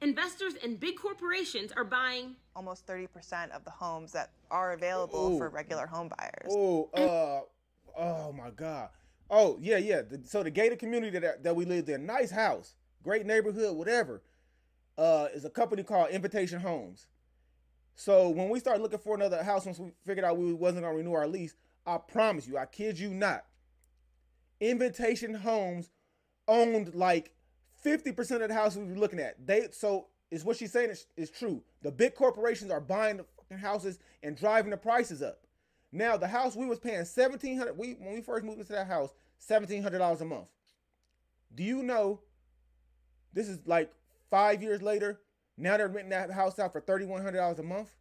investors and big corporations are buying almost 30% of the homes that are available for regular home buyers. Oh my God. Oh, yeah, yeah. So the gated community that we lived in, nice house, great neighborhood, whatever, is a company called Invitation Homes. So when we started looking for another house, once we figured out we wasn't gonna renew our lease, I promise you, I kid you not, Invitation Homes owned like 50% of the houses we were looking at. So is what she's saying is true. The big corporations are buying the fucking houses and driving the prices up. Now the house we was paying $1,700. When we first moved into that house, $1,700 a month. Do you know? This is like 5 years later. Now they're renting that house out for $3,100 a month.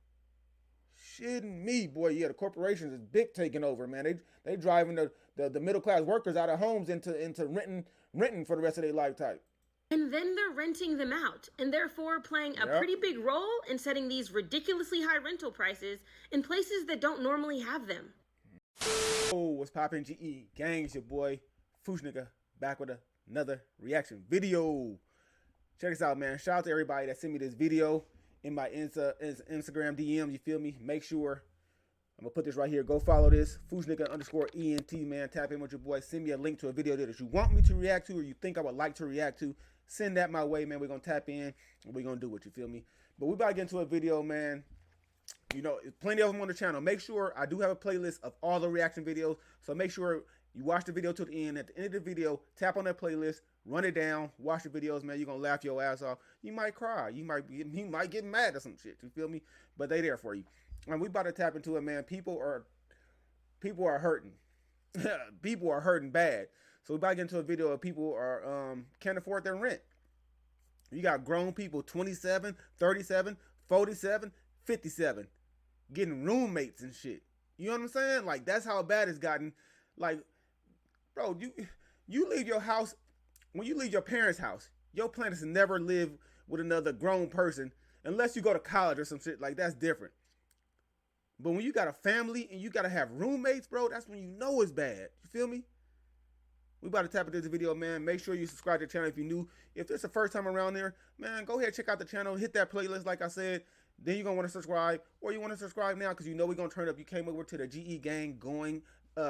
Shitting me, boy. Yeah, the corporations is big taking over, man. They driving the middle class workers out of homes into renting for the rest of their lifetime. And then they're renting them out, and therefore playing a pretty big role in setting these ridiculously high rental prices in places that don't normally have them. Oh, what's poppin', GE? Gangs, your boy, Foosh Nigga, back with another reaction video. Check this out, man. Shout out to everybody that sent me this video in my Instagram DM, you feel me? Make sure, I'm going to put this right here. Go follow this, Foosh Nigga _ENT, man. Tap in with your boy. Send me a link to a video that you want me to react to or you think I would like to react to. Send that my way, man. We're going to tap in and we're going to do it, you feel me? But we about to get into a video, man. You know, plenty of them on the channel. Make sure I do have a playlist of all the reaction videos. So make sure you watch the video to the end. At the end of the video, tap on that playlist, run it down, watch the videos, man. You're going to laugh your ass off. You might cry. You might get mad or some shit. You feel me? But they there for you. And we about to tap into it, man. People are hurting. People are hurting bad. So we about to get into a video of people are can't afford their rent. You got grown people 27, 37, 47, 57 getting roommates and shit. You know what I'm saying? Like, that's how bad it's gotten. Like, bro, you leave your house, when you leave your parents' house, your plan is to never live with another grown person unless you go to college or some shit. Like, that's different. But when you got a family and you got to have roommates, bro, that's when you know it's bad. You feel me? We about to tap into this video, man. Make sure you subscribe to the channel if you're new. If it's the first time around there, man, go ahead, check out the channel. Hit that playlist, like I said. Then you're going to want to subscribe. Or you want to subscribe now because you know we're going to turn up. You came over to the GE gang going,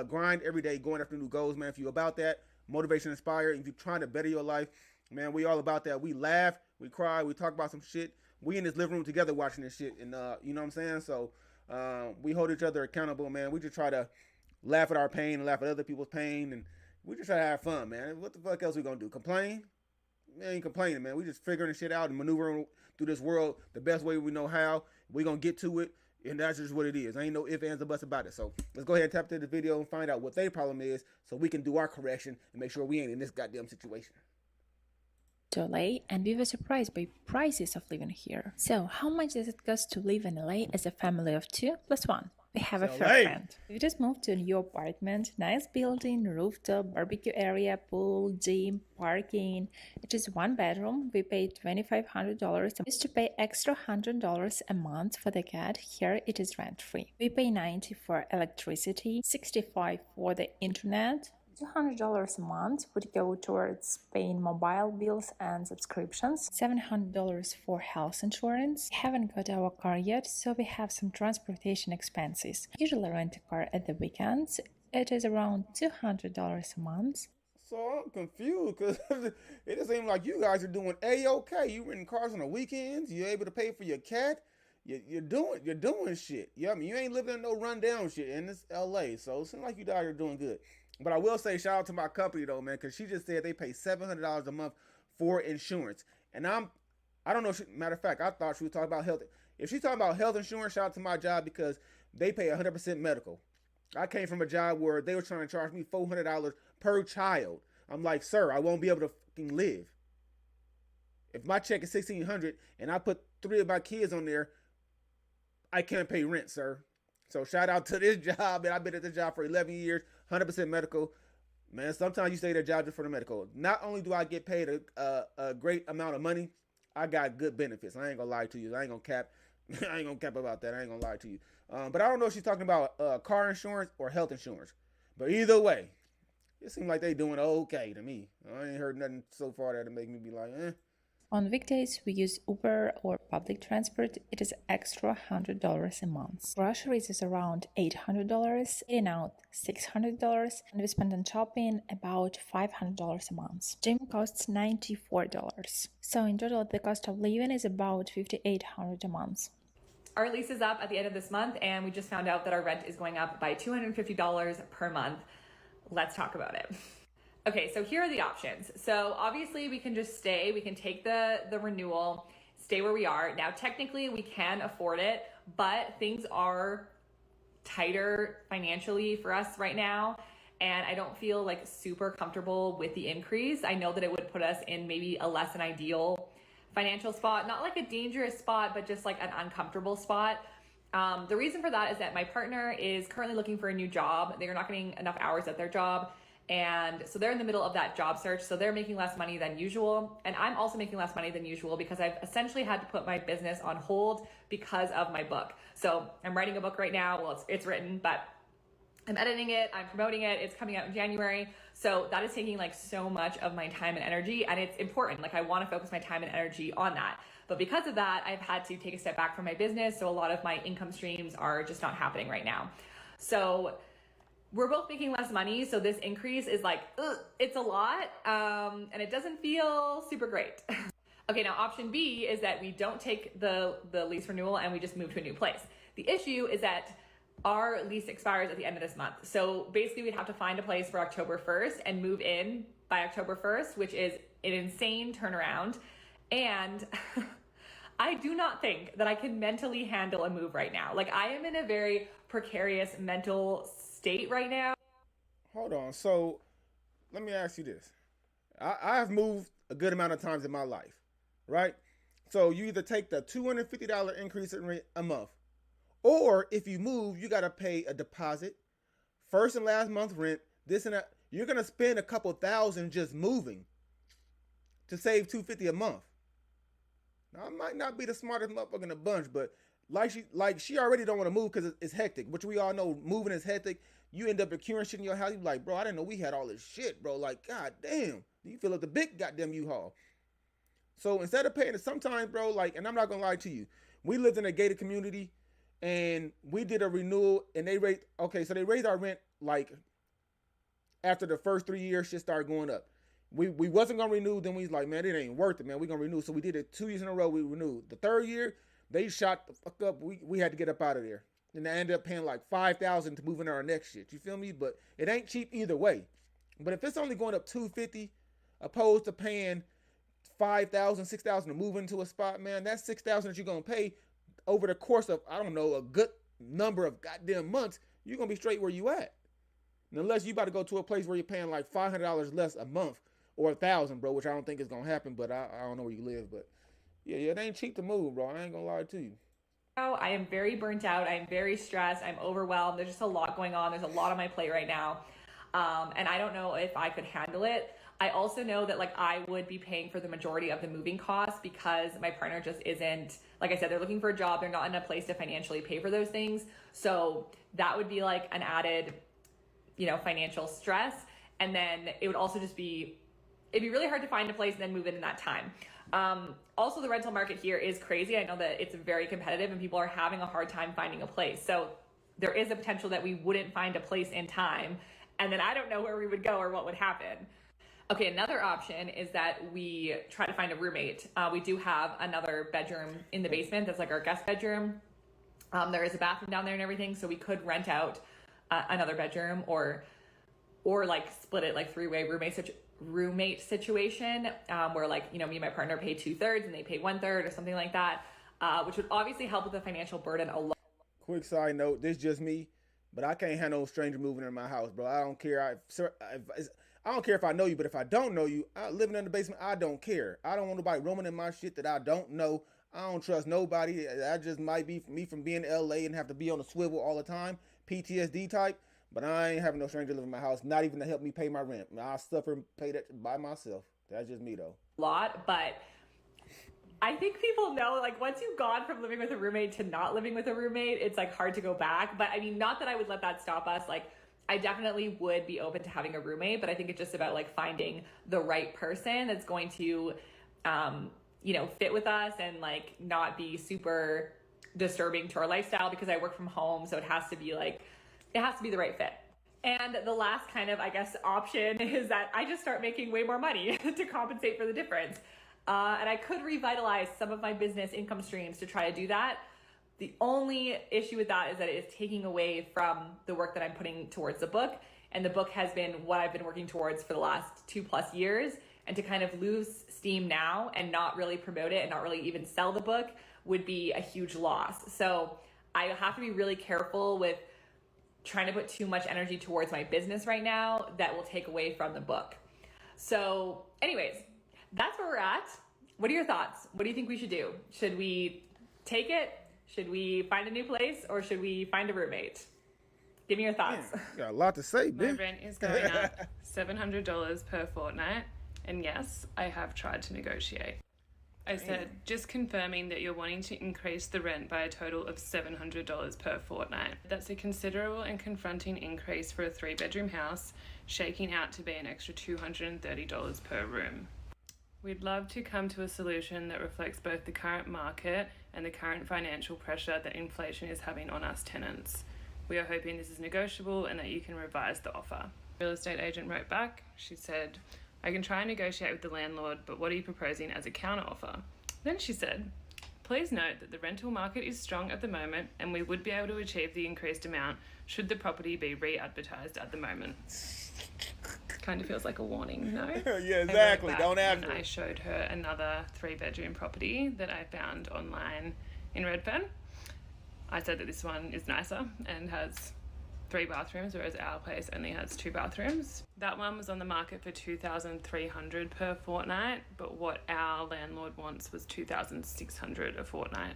grind every day, going after new goals, man. If you about that, motivation, inspire. If you're trying to better your life, man, we all about that. We laugh, we cry, we talk about some shit. We in this living room together watching this shit. And, you know what I'm saying? So, we hold each other accountable, man. We just try to laugh at our pain and laugh at other people's pain. And we just try to have fun, man. What the fuck else we gonna do? Complain? We ain't complaining, man. We just figuring this shit out and maneuvering through this world the best way we know how. We gonna get to it, and that's just what it is. Ain't no ifs, ands, or buts about it. So let's go ahead and tap into the video and find out what their problem is so we can do our correction and make sure we ain't in this goddamn situation. To LA, and we were surprised by prices of living here. So how much does it cost to live in LA as a family of 2 plus 1? We have a fair friend. We just moved to a new apartment, nice building, rooftop, barbecue area, pool, gym, parking. It is 1 bedroom. We paid $2,500. We used to pay extra $100 a month for the cat. Here it is rent-free. We pay $90 for electricity, $65 for the internet. $200 a month would go towards paying mobile bills and subscriptions, $700 for health insurance. We haven't got our car yet, so we have some transportation expenses. Usually rent a car at the weekends. It is around $200 a month. So I'm confused because it just seems like you guys are doing A-okay. You renting cars on the weekends. You're able to pay for your cat. You're doing shit. Yeah, I mean, you ain't living in no rundown shit, and it's LA. So it seems like you guys are doing good. But I will say shout out to my company though, man, because she just said they pay $700 a month for insurance. And I don't know. Matter of fact, I thought she was talking about health. If she's talking about health insurance, shout out to my job because they pay 100% medical. I came from a job where they were trying to charge me $400 per child. I'm like, sir, I won't be able to fucking live. If my check is $1,600 and I put 3 of my kids on there, I can't pay rent, sir. So shout out to this job, and I've been at this job for 11 years, 100% medical. Man, sometimes you stay at a job just for the medical. Not only do I get paid a great amount of money, I got good benefits. I ain't gonna lie to you. I ain't gonna cap. I ain't gonna cap about that. I ain't gonna lie to you. But I don't know if she's talking about car insurance or health insurance. But either way, it seems like they doing okay to me. I ain't heard nothing so far that'll make me be like, eh. On weekdays, we use Uber or public transport. It is extra $100 a month. Groceries is around $800, eating out $600, and we spend on shopping about $500 a month. Gym costs $94. So in total, the cost of living is about $5,800 a month. Our lease is up at the end of this month, and we just found out that our rent is going up by $250 per month. Let's talk about it. Okay, so here are the options. So obviously we can just stay, we can take the renewal, stay where we are. Now, technically we can afford it, but things are tighter financially for us right now. And I don't feel like super comfortable with the increase. I know that it would put us in maybe a less than ideal financial spot, not like a dangerous spot, but just like an uncomfortable spot. The reason for that is that my partner is currently looking for a new job. They are not getting enough hours at their job. And so they're in the middle of that job search. So they're making less money than usual. And I'm also making less money than usual because I've essentially had to put my business on hold because of my book. So I'm writing a book right now. Well, it's written, but I'm editing it, I'm promoting it, it's coming out in January. So that is taking like so much of my time and energy, and it's important. Like I want to focus my time and energy on that. But because of that, I've had to take a step back from my business. So a lot of my income streams are just not happening right now. So we're both making less money. So this increase is like, it's a lot. And it doesn't feel super great. Okay, now option B is that we don't take the lease renewal and we just move to a new place. The issue is that our lease expires at the end of this month. So basically we'd have to find a place for October 1st and move in by October 1st, which is an insane turnaround. And I do not think that I can mentally handle a move right now. Like I am in a very precarious mental state right now. Hold on. So let me ask you this. I have moved a good amount of times in my life, right? So you either take the $250 increase in rent a month, or if you move, you got to pay a deposit, first and last month rent, this and that. You're going to spend a couple thousand just moving to save $250 a month. Now, I might not be the smartest motherfucker in the bunch, but she already don't want to move because it's hectic, which we all know moving is hectic. You end up procuring shit in your house. You be like, bro, I didn't know we had all this shit, bro. Like, god damn. You fill up the big goddamn U-Haul. So instead of paying it sometimes, bro, like, and I'm not going to lie to you, we lived in a gated community and we did a renewal and they raised our rent like after the first 3 years shit started going up. We wasn't going to renew. Then we was like, man, it ain't worth it, man. We're going to renew. So we did it 2 years in a row. We renewed. The third year, they shot the fuck up. We had to get up out of there. And I ended up paying like $5,000 to move into our next shit. You feel me? But it ain't cheap either way. But if it's only going up $250 opposed to paying $5,000, $6,000 to move into a spot, man, that's $6,000 that you're going to pay over the course of, I don't know, a good number of goddamn months. You're going to be straight where you at. And unless you about to go to a place where you're paying like $500 less a month or $1,000, bro, which I don't think is going to happen, but I don't know where you live. But yeah, it ain't cheap to move, bro. I ain't going to lie to you. I am very burnt out. I'm very stressed. I'm overwhelmed. There's just a lot going on. There's a lot on my plate right now. And I don't know if I could handle it. I also know that like I would be paying for the majority of the moving costs because my partner just isn't, like I said, they're looking for a job. They're not in a place to financially pay for those things. So that would be like an added, financial stress. And then it would also just be, it'd be really hard to find a place and then move in that time. Also, the rental market here is crazy. I know that it's very competitive and people are having a hard time finding a place. So there is a potential that we wouldn't find a place in time. And then I don't know where we would go or what would happen. Okay, another option is that we try to find a roommate. We do have another bedroom in the basement. That's like our guest bedroom. There is a bathroom down there and everything. So we could rent out another bedroom or like split it like three-way roommate situation where like, me and my partner pay 2/3 and they pay 1/3 or something like that, which would obviously help with the financial burden a lot. Quick side note, this is just me, but I can't have no stranger moving in my house, bro. I don't care. I don't care if I know you, but if I don't know you, living in the basement, I don't care. I don't want nobody roaming in my shit that I don't know. I don't trust nobody. That just might be me from being in LA and have to be on a swivel all the time, PTSD type. But I ain't having no stranger live in my house, not even to help me pay my rent. I'll suffer and pay that by myself. That's just me, though. Lot, but I think people know, like, once you've gone from living with a roommate to not living with a roommate, it's, like, hard to go back. But, I mean, not that I would let that stop us. Like, I definitely would be open to having a roommate, but I think it's just about, like, finding the right person that's going to, fit with us and like not be super disturbing to our lifestyle, because I work from home. So it has to be the right fit. And the last kind of, I guess, option is that I just start making way more money to compensate for the difference. And I could revitalize some of my business income streams to try to do that. The only issue with that is that it is taking away from the work that I'm putting towards the book. And the book has been what I've been working towards for the last 2+ years. And to kind of lose steam now and not really promote it and not really even sell the book would be a huge loss. So I have to be really careful with trying to put too much energy towards my business right now that will take away from the book. So anyways, that's where we're at. What are your thoughts? What do you think we should do? Should we take it? Should we find a new place, or should we find a roommate? Give me your thoughts. Man, you got a lot to say, My man. rent is going up $700 per fortnight, and yes, I have tried to negotiate. I said, just confirming that you're wanting to increase the rent by a total of $700 per fortnight. That's a considerable and confronting increase for a 3-bedroom house, shaking out to be an extra $230 per room. We'd love to come to a solution that reflects both the current market and the current financial pressure that inflation is having on us tenants. We are hoping this is negotiable and that you can revise the offer. Real estate agent wrote back. She said, I can try and negotiate with the landlord, but what are you proposing as a counteroffer? Then she said, please note that the rental market is strong at the moment and we would be able to achieve the increased amount should the property be re-advertised at the moment. Kind of feels like a warning, no? Yeah, exactly. Don't ask her. I showed her another 3-bedroom property that I found online in Redfern. I said that this one is nicer and has 3 bathrooms, whereas our place only has 2 bathrooms. That one was on the market for $2,300 per fortnight, but what our landlord wants was $2,600 a fortnight.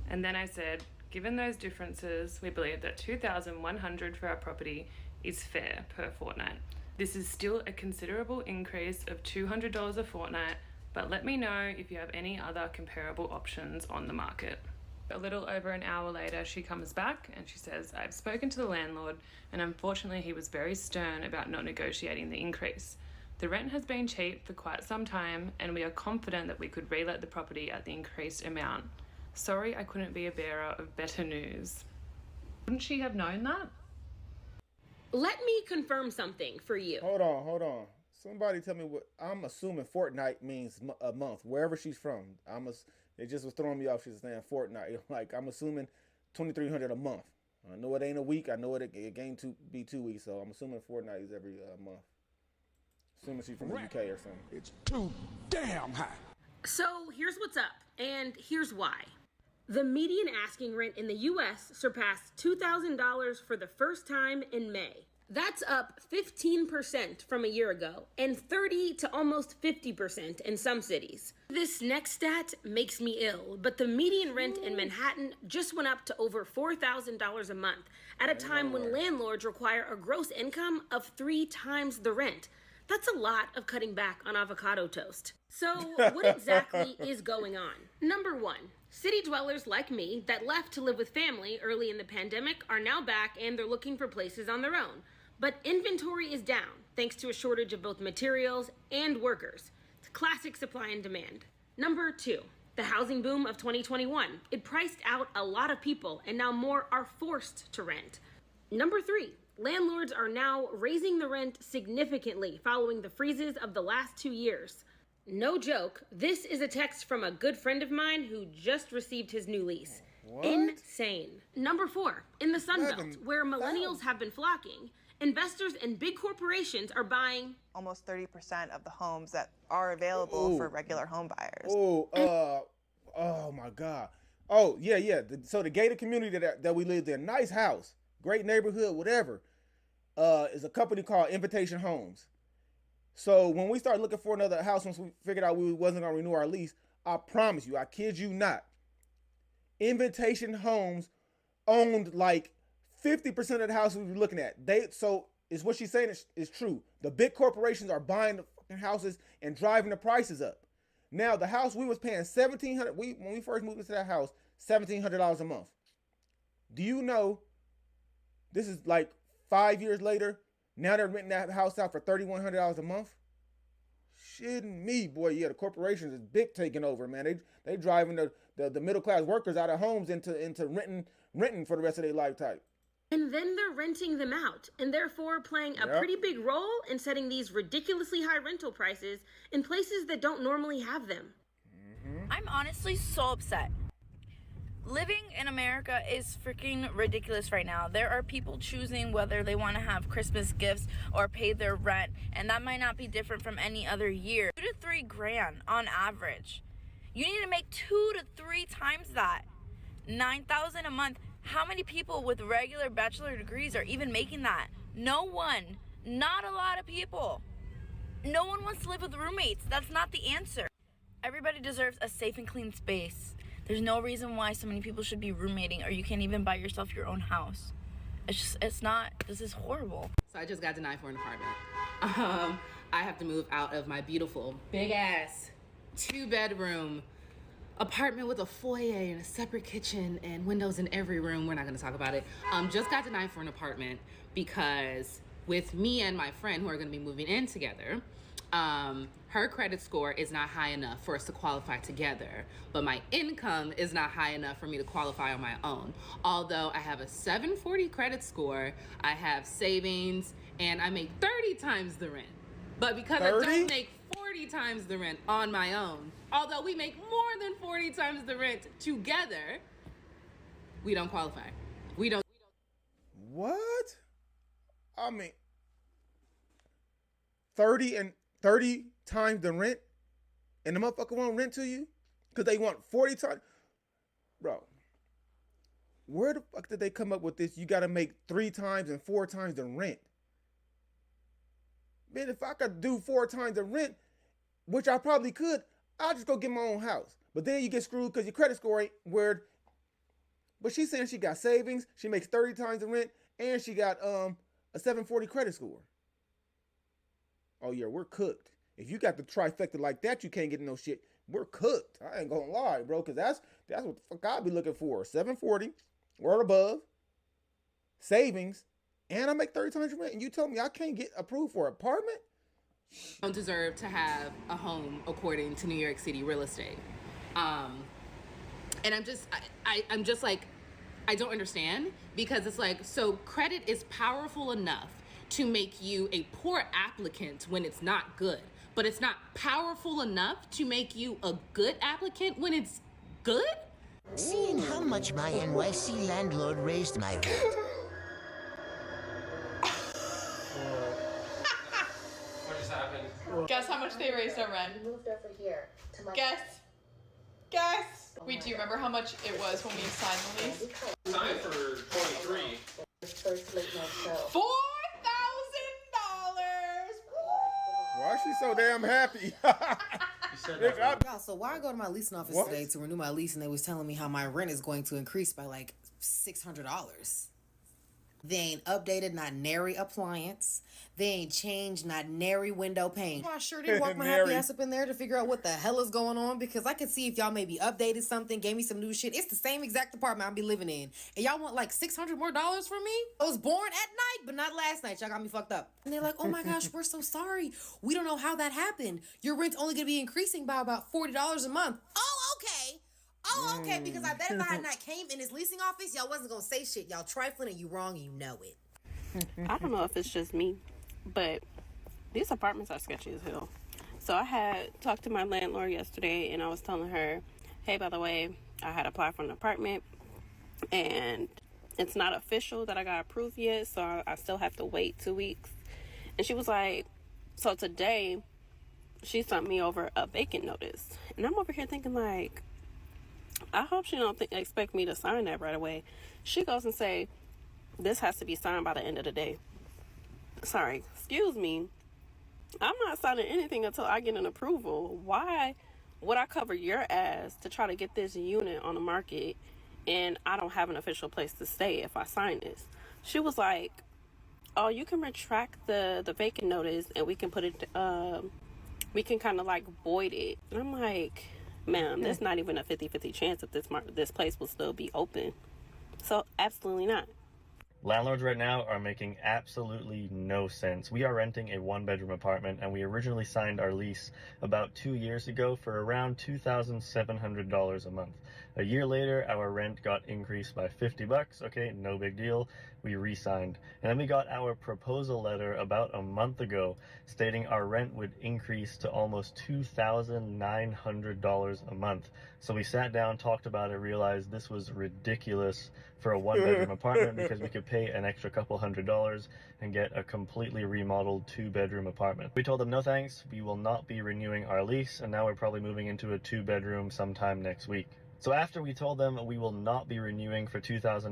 And then I said, given those differences, we believe that $2,100 for our property is fair per fortnight. This is still a considerable increase of $200 a fortnight, but let me know if you have any other comparable options on the market. A little over an hour later, she comes back and she says, I've spoken to the landlord and unfortunately he was very stern about not negotiating the increase. The rent has been cheap for quite some time and we are confident that we could relet the property at the increased amount. Sorry I couldn't be a bearer of better news. Wouldn't she have known that? Let me confirm something for you. Hold on. Somebody tell me what, I'm assuming fortnight means a month, wherever she's from. It just was throwing me off. She's saying fortnight. Like, I'm assuming $2,300 a month. I know it ain't a week. I know it gained to be 2 weeks. So I'm assuming fortnight is every month. Assuming she's from the UK or something. It's too damn high. So here's what's up, and here's why. The median asking rent in the U.S. surpassed $2,000 for the first time in May. That's up 15% from a year ago, and 30 to almost 50% in some cities. This next stat makes me ill, but the median rent in Manhattan just went up to over $4,000 a month at a time when landlords require a gross income of 3 times the rent. That's a lot of cutting back on avocado toast. So what exactly is going on? Number 1, city dwellers like me that left to live with family early in the pandemic are now back and they're looking for places on their own. But inventory is down thanks to a shortage of both materials and workers. It's classic supply and demand. Number 2, the housing boom of 2021. It priced out a lot of people and now more are forced to rent. Number 3, landlords are now raising the rent significantly following the freezes of the last 2 years. No joke, this is a text from a good friend of mine who just received his new lease. What? Insane. Number 4, in the Sun Belt, where millennials have been flocking, investors and big corporations are buying Almost 30% of the homes that are available for regular home buyers. Oh my God. Oh, yeah. So the gated community that we lived in, nice house, great neighborhood, whatever, is a company called Invitation Homes. So when we started looking for another house, once we figured out we wasn't going to renew our lease, I promise you, I kid you not, Invitation Homes owned like 50% of the houses we were looking at. So is what she's saying is true. The big corporations are buying the fucking houses and driving the prices up. Now the house we was paying $1,700. When we first moved into that house, $1,700 a month. Do you know? This is like 5 years later. Now they're renting that house out for $3,100 a month. shitting me, boy. Yeah, the corporations is big taking over, man. They driving the middle class workers out of homes into renting for the rest of their lifetime. And then they're renting them out, and therefore playing a pretty big role in setting these ridiculously high rental prices in places that don't normally have them. I'm honestly so upset. Living in America is freaking ridiculous right now. There are people choosing whether they want to have Christmas gifts or pay their rent, and that might not be different from any other year. 2 to 3 grand on average. You need to make 2 to 3 times that. $9,000 a month. How many people with regular bachelor degrees are even making that? No one. Not a lot of people. No one wants to live with roommates. That's not the answer. Everybody deserves a safe and clean space. There's no reason why so many people should be roommating, or you can't even buy yourself your own house. This is horrible. So I just got denied for an apartment. I have to move out of my beautiful, big ass, 2-bedroom apartment with a foyer and a separate kitchen and windows in every room. We're not gonna talk about it. Just got denied for an apartment because with me and my friend who are gonna be moving in together, her credit score is not high enough for us to qualify together, but my income is not high enough for me to qualify on my own. Although I have a 740 credit score, I have savings, and I make 30 times the rent. But because 30? I don't make 40 times the rent on my own, although we make more than 40 times the rent together, we don't qualify. We don't. What? I mean, 30 times the rent, and the motherfucker won't rent to you because they want 40 times. Bro, where the fuck did they come up with this? You got to make 3 times and 4 times the rent. Man, if I could do 4 times the rent, which I probably could, I'll just go get my own house. But then you get screwed because your credit score ain't where. But she's saying she got savings, she makes 30 times the rent, and she got a 740 credit score. Oh yeah, we're cooked. If you got the trifecta like that, you can't get no shit. We're cooked. I ain't gonna lie, bro, because that's what the fuck I'll be looking for. 740 or above, savings, and I make 30 times the rent. And you tell me I can't get approved for an apartment? Don't deserve to have a home according to New York City real estate. And I'm just like, I don't understand, because it's like, so credit is powerful enough to make you a poor applicant when it's not good, but it's not powerful enough to make you a good applicant when it's good? Seeing how much my NYC landlord raised my rent. What just happened? Guess how much they raised our rent? Moved over here to my Guess. Wait, do you remember how much it was when we signed the lease? Signed for 23. first late night show. $4,000. Why is she so damn happy? Y'all, so why I go to my leasing office today to renew my lease, and they was telling me how my rent is going to increase by like $600. They ain't updated not nary appliance. They ain't changed not nary window pane. I sure did walk my happy ass up in there to figure out what the hell is going on, because I could see if y'all maybe updated something, gave me some new shit. It's the same exact apartment I'll be living in. And y'all want like $600 more from me? I was born at night, but not last night. Y'all got me fucked up. And they're like, oh my gosh, we're so sorry. We don't know how that happened. Your rent's only gonna be increasing by about $40 a month. Oh, okay. Oh, okay, because I bet if I had not came in this leasing office, y'all wasn't gonna say shit. Y'all trifling and you wrong, you know it. I don't know if it's just me, but these apartments are sketchy as hell. So I had talked to my landlord yesterday, and I was telling her, hey, by the way, I had applied for an apartment, and it's not official that I got approved yet, so I still have to wait 2 weeks. And she was like, so today, she sent me over a vacant notice. And I'm over here thinking like, I hope she don't expect me to sign that right away. She goes and say, this has to be signed by the end of the day. Sorry, excuse me. I'm not signing anything until I get an approval. Why would I cover your ass to try to get this unit on the market and I don't have an official place to stay if I sign this? She was like, oh, you can retract the vacant notice and we can put it, we can kind of like void it. And I'm like, ma'am, there's not even a 50-50 chance that this place will still be open. So absolutely not. Landlords right now are making absolutely no sense. We are renting a one-bedroom apartment, and we originally signed our lease about 2 years ago for around $2,700 a month. A year later, our rent got increased by $50. Okay, no big deal. We re-signed. And then we got our proposal letter about a month ago stating our rent would increase to almost $2,900 a month. So we sat down, talked about it, realized this was ridiculous for a one-bedroom apartment because we could pay an extra couple $100s and get a completely remodeled 2-bedroom apartment. We told them no thanks, we will not be renewing our lease, and now we're probably moving into a 2-bedroom sometime next week. So after we told them we will not be renewing for $2,900 a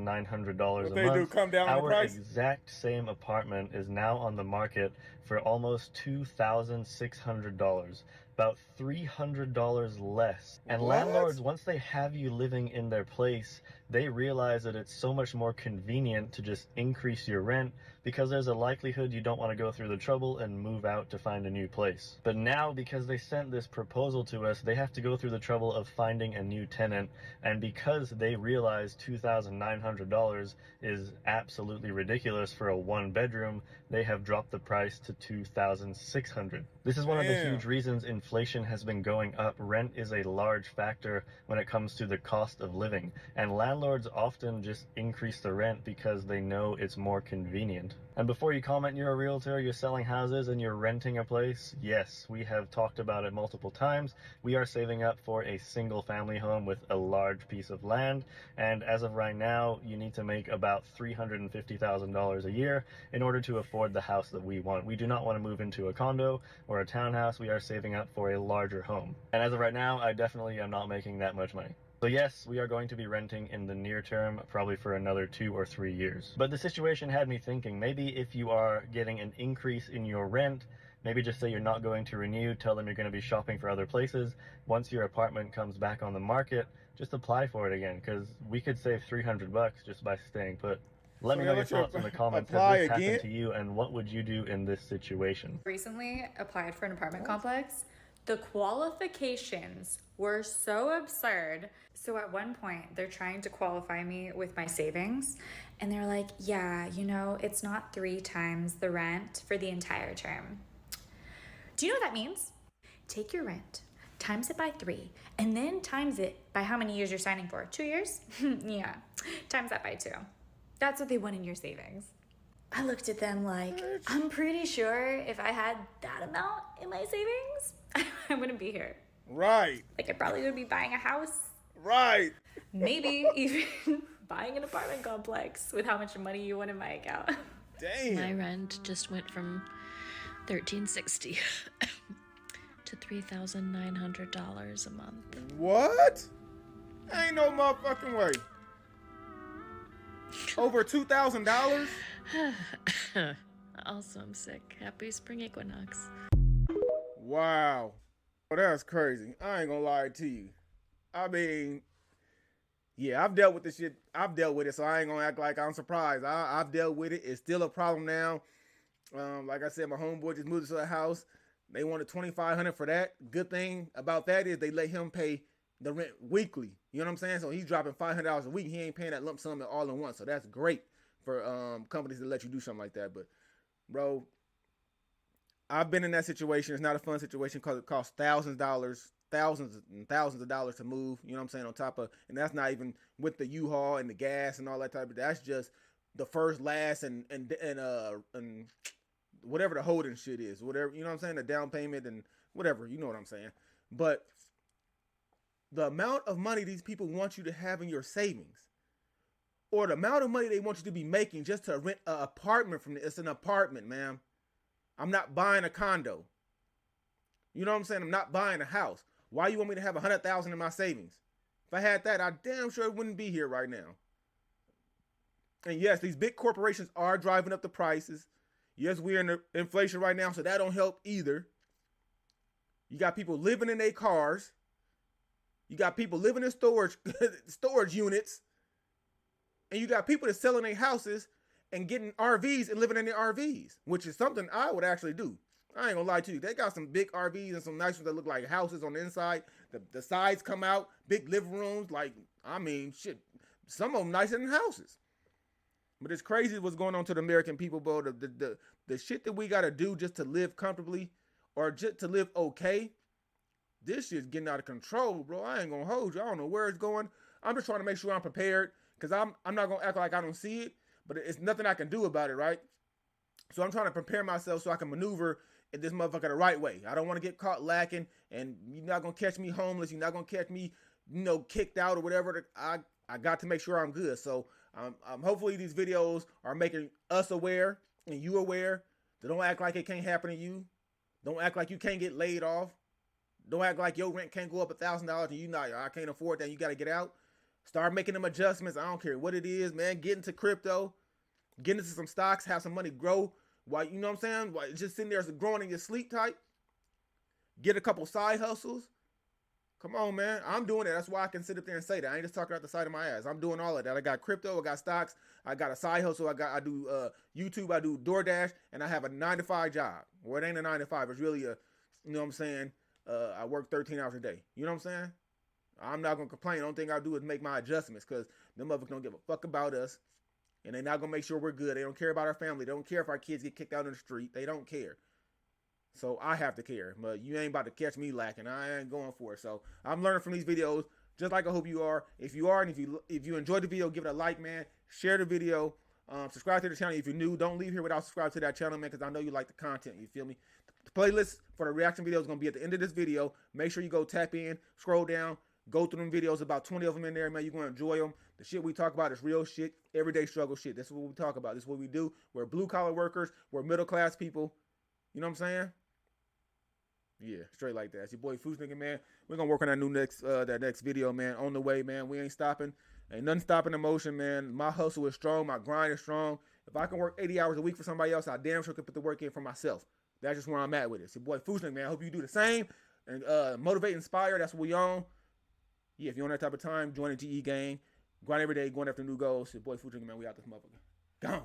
month, come down on the our price? exact same apartment is now on the market for almost $2,600, about $300 less. And What? landlords, once they have you living in their place, they realize that it's so much more convenient to just increase your rent because there's a likelihood you don't want to go through the trouble and move out to find a new place. But now, because they sent this proposal to us, they have to go through the trouble of finding a new tenant, and because they realize $2,900 is absolutely ridiculous for a one-bedroom, they have dropped the price to $2,600. This is one of the huge reasons inflation has been going up. Rent is a large factor when it comes to the cost of living, and landlords often just increase the rent because they know it's more convenient. And before you comment you're a realtor, you're selling houses, and you're renting a place, yes, we have talked about it multiple times. We are saving up for a single family home with a large piece of land, and as of right now, you need to make about $350,000 a year in order to afford the house that we want. We do not want to move into a condo or a townhouse. We are saving up for a larger home. And as of right now, I definitely am not making that much money. So yes, we are going to be renting in the near term, probably for another 2 or 3 years. But the situation had me thinking, maybe if you are getting an increase in your rent, maybe just say you're not going to renew, tell them you're going to be shopping for other places. Once your apartment comes back on the market, just apply for it again, because we could save $300 just by staying put. Let me know your thoughts in the comments. Has this happened to you, and what would you do in this situation? Recently applied for an apartment complex. The qualifications were so absurd. So at one point, they're trying to qualify me with my savings, and they're like, yeah, you know, it's not 3 times the rent for the entire term. Do you know what that means? Take your rent, times it by 3, and then times it by how many years you're signing for. 2 years? Yeah, times that by 2. That's what they want in your savings. I looked at them like, I'm pretty sure if I had that amount in my savings, I wouldn't be here. Right. Like, I probably would be buying a house. Right. Maybe even buying an apartment complex with how much money you want in my account. Damn. My rent just went from $1,360 to $3,900 a month. What? Ain't no motherfucking way. Over $2,000? Also, I'm sick. Happy spring equinox. Wow. Oh, that's crazy. I ain't gonna lie to you. I mean, yeah, I've dealt with this shit. I've dealt with it, so I ain't gonna act like I'm surprised. I've dealt with it. It's still a problem now. Like I said, my homeboy just moved to a house. They wanted $2,500 for that. Good thing about that is they let him pay the rent weekly. You know what I'm saying? So he's dropping $500 a week. He ain't paying that lump sum all in once. So that's great for companies that let you do something like that. But bro, I've been in that situation. It's not a fun situation because it costs thousands and thousands of dollars to move. You know what I'm saying? On top of, and that's not even with the U-Haul and the gas and all that type of. That's just the first, last, and whatever the holding shit is, whatever, you know what I'm saying, the down payment and whatever, you know what I'm saying. But the amount of money these people want you to have in your savings, or the amount of money they want you to be making just to rent an apartment from it's an apartment, man. I'm not buying a condo. You know what I'm saying? I'm not buying a house. Why you want me to have $100,000 in my savings? If I had that, I damn sure wouldn't be here right now. And yes, these big corporations are driving up the prices. Yes, we're in inflation right now, so that don't help either. You got people living in their cars. You got people living in storage units. And you got people that's selling their houses and getting RVs and living in their RVs, which is something I would actually do. I ain't gonna lie to you. They got some big RVs and some nice ones that look like houses on the inside. The sides come out, big living rooms. Like, I mean, shit, some of them nicer than houses. But it's crazy what's going on to the American people, bro. The shit that we got to do just to live comfortably or just to live okay, this shit's getting out of control, bro. I ain't going to hold you. I don't know where it's going. I'm just trying to make sure I'm prepared because I'm not going to act like I don't see it, but it's nothing I can do about it, right? So I'm trying to prepare myself so I can maneuver in this motherfucker the right way. I don't want to get caught lacking, and you're not going to catch me homeless. You're not going to catch me, kicked out or whatever. I got to make sure I'm good. So hopefully these videos are making us aware and you aware that don't act like it can't happen to you. Don't act like you can't get laid off. Don't act like your rent can't go up $1,000 and I can't afford that. You got to get out. Start making them adjustments. I don't care what it is, man. Get into crypto. Get into some stocks. Have some money grow. While, you know what I'm saying? While just sitting there growing in your sleep type. Get a couple side hustles. Come on, man. I'm doing it. That's why I can sit up there and say that. I ain't just talking out the side of my ass. I'm doing all of that. I got crypto. I got stocks. I got a side hustle. I do YouTube. I do DoorDash. And I have a 9-to-5 job. Well, it ain't a 9-to-5. It's really a, you know what I'm saying? I work 13 hours a day. You know what I'm saying? I'm not going to complain. The only thing I do is make my adjustments because them motherfuckers don't give a fuck about us. And they're not going to make sure we're good. They don't care about our family. They don't care if our kids get kicked out in the street. They don't care. So I have to care. But you ain't about to catch me lacking. I ain't going for it. So I'm learning from these videos, just like I hope you are. If you are, and if you enjoyed the video, give it a like, man. Share the video. Subscribe to the channel if you're new. Don't leave here without subscribing to that channel, man, because I know you like the content. You feel me? The playlist for the reaction video is going to be at the end of this video. Make sure you go tap in, scroll down, go through them videos. About 20 of them in there, man. You're going to enjoy them. The shit we talk about is real shit, everyday struggle shit. This is what we talk about. This is what we do. We're blue-collar workers. We're middle-class people. You know what I'm saying? Yeah, straight like that. It's your boy Foos Nigga, man. We're going to work on that next video, man. On the way, man. We ain't stopping. Ain't nothing stopping the motion, man. My hustle is strong. My grind is strong. If I can work 80 hours a week for somebody else, I damn sure can put the work in for myself. That's just where I'm at with it. It's your boy Foos Nigga, man. I hope you do the same. And motivate, inspire. That's what we on. Yeah, if you're on that type of time, join the GE gang. Grind every day, going after new goals. Your boy Foos Nigga, man. We out this motherfucker. Gone.